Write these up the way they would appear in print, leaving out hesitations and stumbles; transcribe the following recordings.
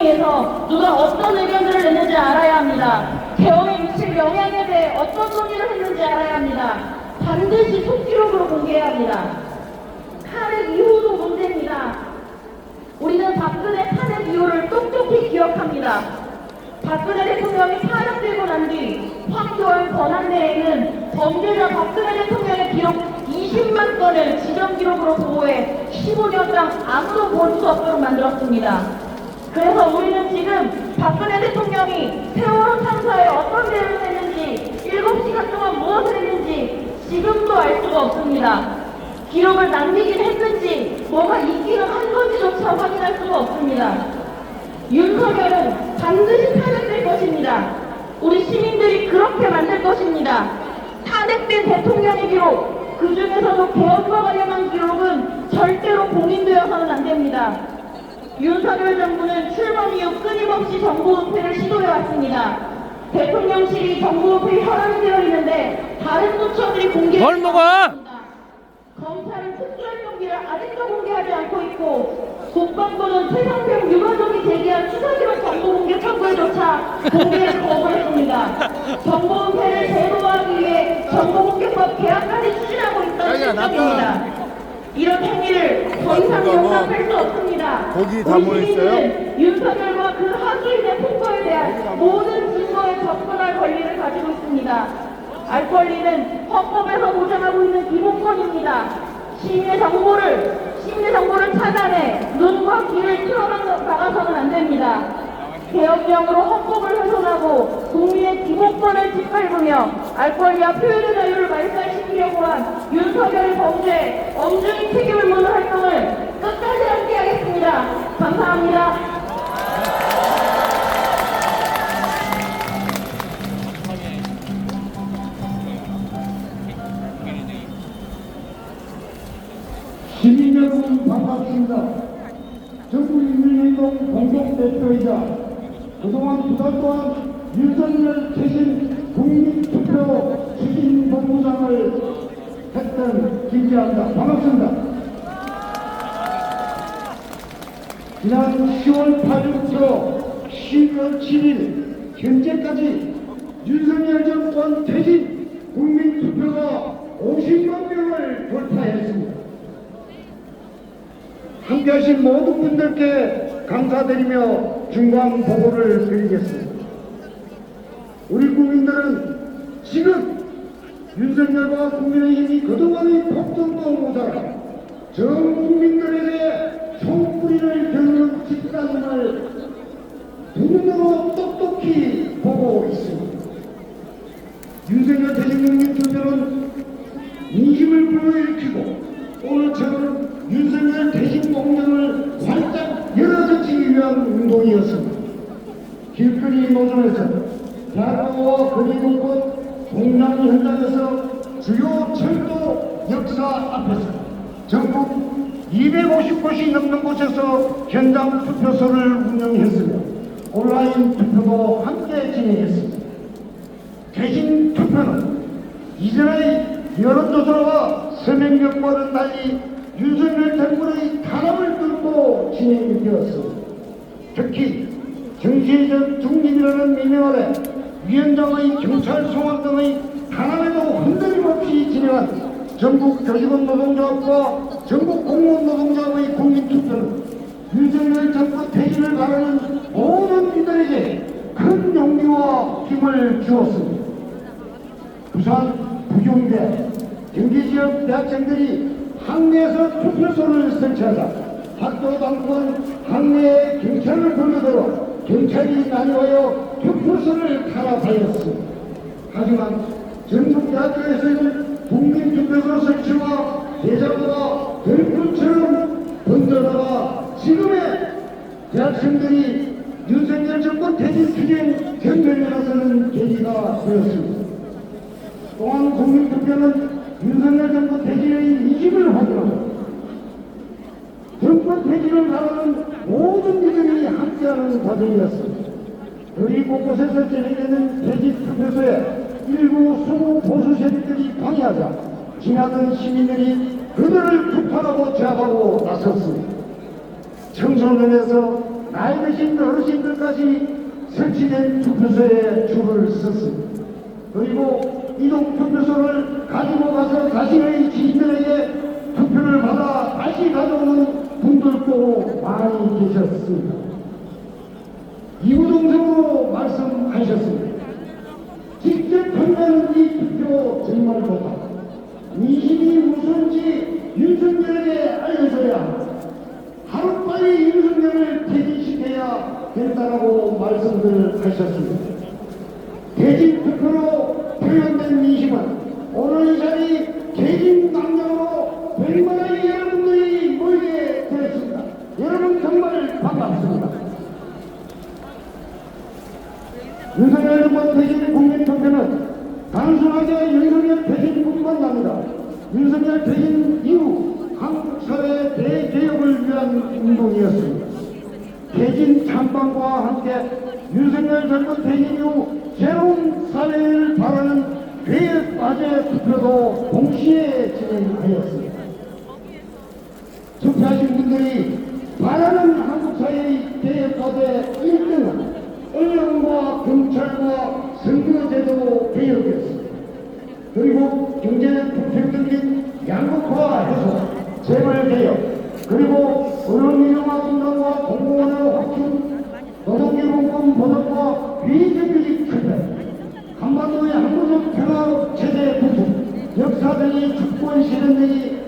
에서 누가 어떤 의견들을 냈는지 알아야 합니다. 계엄에 미칠 영향에 대해 어떤 논의를 했는지 알아야 합니다. 반드시 속기록으로 공개해야 합니다. 탄핵 이후도 문제입니다. 우리는 박근혜 탄핵 이후를 똑똑히 기억합니다. 박근혜 대통령이 탄핵되고 난 뒤 황교안 권한대행은 범죄자 박근혜 대통령의 기록 20만 건을 지정기록으로 보호해 15년간 아무도 볼 수 없도록 만들었습니다. 그래서 우리는 지금 박근혜 대통령이 세월호 참사에 어떤 대응을 했는지 7시간 동안 무엇을 했는지 지금도 알 수가 없습니다. 기록을 남기긴 했는지 뭐가 있기는 한 건지조차 확인할 수가 없습니다. 윤석열은 반드시 탄핵될 것입니다. 우리 시민들이 그렇게 만들 것입니다. 탄핵된 대통령의 기록, 그 중에서도 개헌과 관련한 기록은 절대로 공인되어서는 안 됩니다. 윤석열 정부는 출범 이후 끊임없이 정부 은폐를 시도해왔습니다. 대통령실이 정부 은폐 혈안이 되어 있는데 다른 부처들이 공개하지 않습니다. 검찰은 특수활동비를 아직도 공개하지 않고 있고 국방부는 최상병 유가족이 제기한 수사기록 정보 공개 청구에조차 공개를 거부했습니다. 정보 은폐를 제도화하기 위해 정보공개법 개혁까지 추진하고 있다는 실정입니다. 이런 행위를 더 이상 용납할 수 없습니다. 거기 다 모여있어요? 윤석열과 그 하수인의 폭거에 대한 모든 증거에 접근할 권리를 가지고 있습니다. 알 권리는 헌법에서 보장하고 있는 기본권입니다. 시민의 정보를 차단해 눈과 귀를 틀어막아서는 안 됩니다. 개혁령으로 헌법을 훼손하고 국민의 기본권을 짓밟으며 알 권리와 표현의 자유를 말살시키려고 한 윤석열의 범죄에 엄중히 책임을 묻는 활동을 끝까지 함께하겠습니다. 감사합니다. 시민 여러분 반갑습니다. 전국인민운동 공동대표이자 그동안 두 달 동안 윤석열 최신 국민투표 추진본부장을 했던 김기아입니다. 반갑습니다. 지난 10월 8일부터 12월 7일 현재까지 윤석열 정권 퇴진 국민투표가 50만 명을 돌파했습니다. 함께하신 모든 분들께 감사드리며 중간 보고를 드리겠습니다. 우리 국민들은 지금 윤석열과 국민의힘이 그동안의 폭정도 모자라 전 국민들에게 총뿌리를 겨누는 집단을 두 눈으로 똑똑히 보고 있습니다. 윤석열 대통령투표는 민심을 불러일으키고 오늘처럼 윤석열 대신 공장을 활짝 열어젖히기 위한 운동이었습니다. 길거리 노점에서 대학로와 거리곳곳 공장 현장에서 주요 철도 역사 앞에서 전국 250곳이 넘는 곳에서 현장 투표소를 운영했으며 온라인 투표도 함께 진행했습니다. 대신 투표는 이전의 여론조사와 서명력과는 달리 윤석열 정부의 탄압을 뚫고 진행되었습니다. 특히 정치적 중립이라는 미명 아래 위원장의 경찰 소환 등의 탄압에도 흔들림 없이 진행한 전국 교직원 노동조합과 전국 공무원 노동조합의 국민투표는 윤석열 정부 퇴진을 바라는 모든 이들에게 큰 용기와 힘을 주었습니다. 부산, 부경대, 경기지역 대학생들이 학내에서 투표소를 설치하자 학교 당국은 학내에 경찰을 불러들어 경찰이 난입하여 투표소를 탄압하였습니다. 하지만 전국 대학교에서는 국민투표소 설치와 대자보가 들불처럼 번져나가 지금의 대학생들이 윤석열 정권 퇴진 추진 경쟁에 나서는 계기가 되었습니다. 또한 국민투표는 윤석열 정권 퇴진의 이심을 확인하고 정권 퇴진을 바라는 모든 이들이 함께하는 과정이었습니다. 거리 곳곳에서 진행되는 퇴진 투표소에 일부 수구 보수 세력들이 방해하자 지나던 시민들이 그들을 규탄하고 제압하고 나섰습니다. 청소년에서 나이 드신 어르신들까지 설치된 투표소에 줄을 섰습니다. 그리고 이동 투표소를 가지고 가서 자신의 지인들에게 투표를 받아 다시 가져오는 분들도 많이 계셨습니다. 이구동성으로 말씀하셨습니다. 직접 한다는 이 투표 정말보다 민심이 무슨지 윤석열에게 알려줘야 하루빨리 윤석열을 퇴진시켜야 된다고 말씀을 하셨습니다. 퇴진 투표로 표현된 민심은 오늘 이 자리 퇴진 강령으로 100만의 여러분들이 모이게 되었습니다. 여러분 정말 반갑습니다. 윤석열 정권 퇴진 국민투표는 단순하게 윤석열 퇴진뿐만 아니라 윤석열 퇴진 이후 한국 사회 대개혁을 위한 운동이었습니다. 퇴진 찬반과 함께 윤석열 정권 퇴진 이후 새로운 사회를 바라는 개혁 과제 투표도 동시에 진행하였습니다. 투표하신 분들이 바라는 한국 사회의 개혁 과제 1등은 언론과 경찰과 선거제도 개혁이었습니다. 그리고 경제 불평등인 양극화 해소, 재벌개혁, 그리고 언론민영화 분담과 공공원의 확충, 노동기본권 보장과 비정규직 철폐, 한반도의 항구적 평화 체제 구축, 역사적인 주권 실현 등이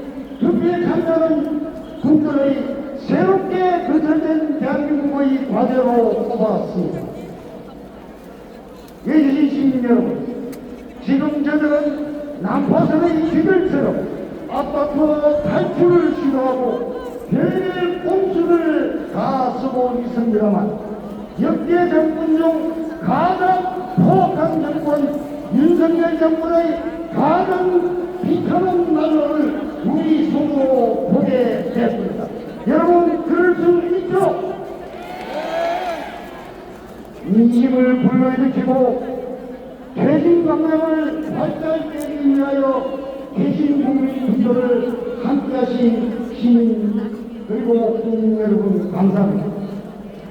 투표에 참여하는 분들의 새롭게 거절된 대한민국의 과제로 꼽았습니다. 예주신 시민 여러분, 지금 저들은 난파선의 쥐들처럼 아파트 탈출을 시도하고 별별 꼼수를 다 쓰고 있습니다만 역대 정권 중 가장 포악한 정권 윤석열 정권의 가장 비참한 날을 우리 손으로 보게 됐습니다. 여러분 그럴 수 있죠? 민심을 불러일으키고 퇴진 강령을 발달되기 위하여 계신 국민 투표를 함께하신 시민 그리고 국민 여러분 감사합니다.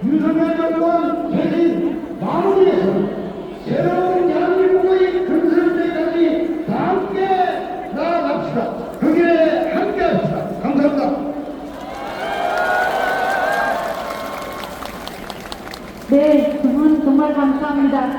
윤석열 정권 퇴진 마무리해서 새로운 대한민국의 건설때까지 다 함께 나아갑시다. 그 길에 함께합시다. 감사합니다. 네, 두 분 정말 감사합니다.